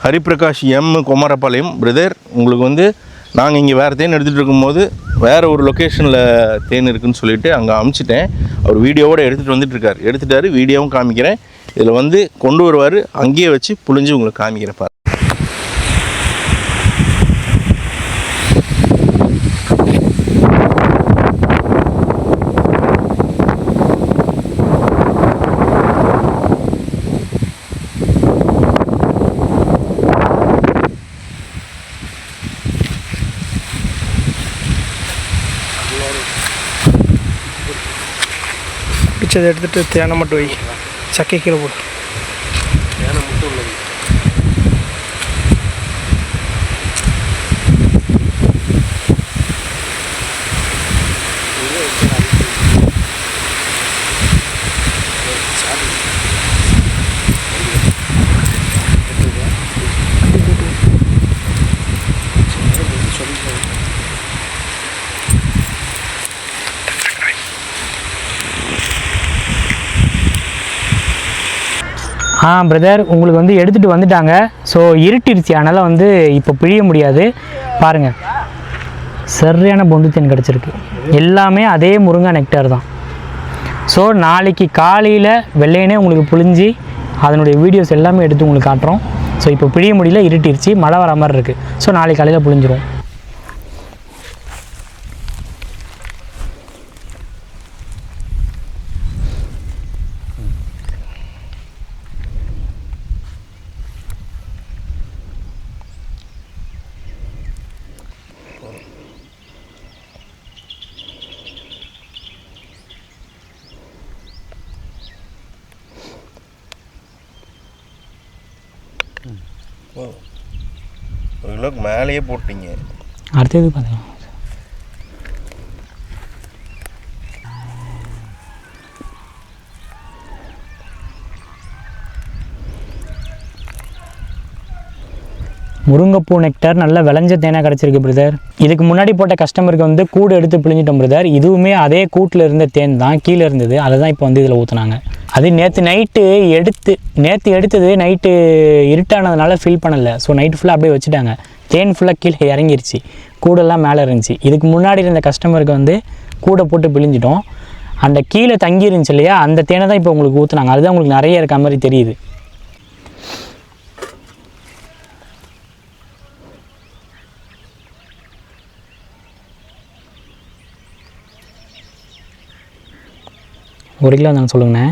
Hariprakash M Kumarapalayam brother. உங்களுக்கு வந்து நாங்கள் இங்கே வேறு தேன் எடுத்துகிட்டு இருக்கும்போது வேறு ஒரு லொக்கேஷனில் தேன் இருக்குதுன்னு சொல்லிவிட்டு அங்கே அமுச்சிட்டேன். அவர் வீடியோவோடு எடுத்துகிட்டாரு. வீடியோவும் காமிக்கிறேன். இதில் வந்து கொண்டு வருவார், அங்கேயே வச்சு புழிஞ்சு உங்களுக்கு காமிக்கிறேன். பாரு, பிடிச்சதை எடுத்துகிட்டு தேனை மட்டும் வை, சக்கை கீழே போடு. தேனை மட்டும் உள்ளது. பிரதர், உங்களுக்கு வந்து எடுத்துகிட்டு வந்துட்டாங்க. ஸோ இருட்டிருச்சு, அதனால் வந்து இப்போ பிழிய முடியாது. பாருங்கள், சரியான பொந்து தேன் கிடச்சிருக்கு. எல்லாமே அதே முருங்கை நெக்டார் தான். ஸோ நாளைக்கு காலையில் வெள்ளையனே உங்களுக்கு புழிஞ்சி அதனுடைய வீடியோஸ் எல்லாமே எடுத்து உங்களுக்கு காட்டுறோம். ஸோ இப்போ பிழிய முடியல, இருட்டிருச்சு, மழை வர மாதிரி இருக்குது. ஸோ நாளைக்கு காலையில் புழிஞ்சிரும். ஒரு கிலோக்கு மேலேயே போட்டீங்க. அடுத்தது பார்த்தீங்கன்னா முருங்கைப்பூ நெக்டார் நல்ல விளைஞ்ச தேனாக கிடச்சிருக்கு பிரதர். இதுக்கு முன்னாடி போட்ட கஸ்டமருக்கு வந்து கூடு எடுத்து பிழிஞ்சிட்டோம் பிரதர். இதுவுமே அதே கூட்டில் இருந்த தேன் தான், கீழே இருந்தது. அதை தான் இப்போ வந்து இதில் ஊற்றுனாங்க. அது நேற்று எடுத்தது நைட்டு இருட்டானதுனால ஃபில் பண்ணலை. ஸோ நைட்டு ஃபுல்லாக அப்படியே வச்சுட்டாங்க. தேன் ஃபுல்லாக கீழே இறங்கிருச்சு, கூடெல்லாம் மேலே இருந்துச்சு. இதுக்கு முன்னாடி இருந்த கஸ்டமருக்கு வந்து கூடை போட்டு பிழிஞ்சிட்டோம். அந்த கீழே தங்கி இருந்துச்சு இல்லையா, அந்த தேனை தான் இப்போ உங்களுக்கு ஊற்றுனாங்க. அதுதான் உங்களுக்கு நிறைய இருக்க மாதிரி தெரியுது. ஒரு கிலோ தானே சொல்லுங்கண்ணே.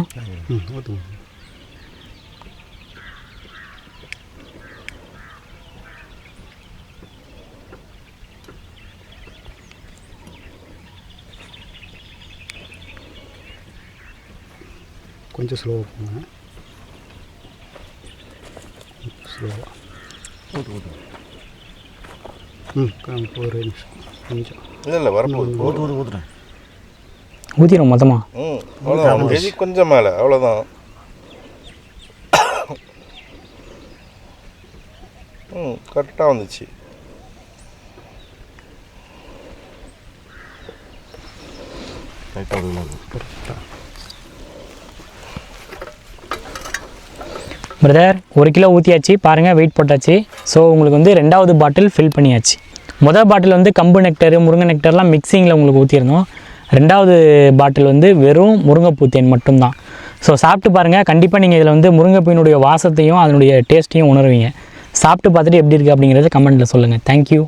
கொஞ்சம் ஸ்லோவாக போங்க. ஸ்லோவாக ஒரு நிமிஷம் கொஞ்சம் இல்லை வரப்போகுது. ஊற்றுறேன், ஊற்றிடும் மொத்தமாக. அவ்வளோதான், கொஞ்சம் மேலே, அவ்வளோதான். கரெக்டாக வந்துச்சு. பிரதர், ஒரு கிலோ ஊற்றியாச்சு. பாருங்கள், வெயிட் போட்டாச்சு. ஸோ உங்களுக்கு வந்து 2வது பாட்டில் ஃபில் பண்ணியாச்சு. முதல் பாட்டில் வந்து கம்பு நெக்டரு, முருங்கை நெக்டர்லாம் மிக்சிங்கில் உங்களுக்கு ஊற்றிருந்தோம். 2வது பாட்டில் வந்து வெறும் முருங்கைப்பூ தேன் மட்டும்தான். ஸோ சாப்பிட்டு பாருங்கள். கண்டிப்பாக நீங்கள் இதில் வந்து முருங்கைப்பூவினுடைய வாசத்தையும் அதனுடைய டேஸ்ட்டையும் உணர்வீங்க. சாப்பிட்டு பார்த்துட்டு எப்படி இருக்குது அப்படிங்கிறத கமெண்ட்டில் சொல்லுங்கள். தேங்க்யூ.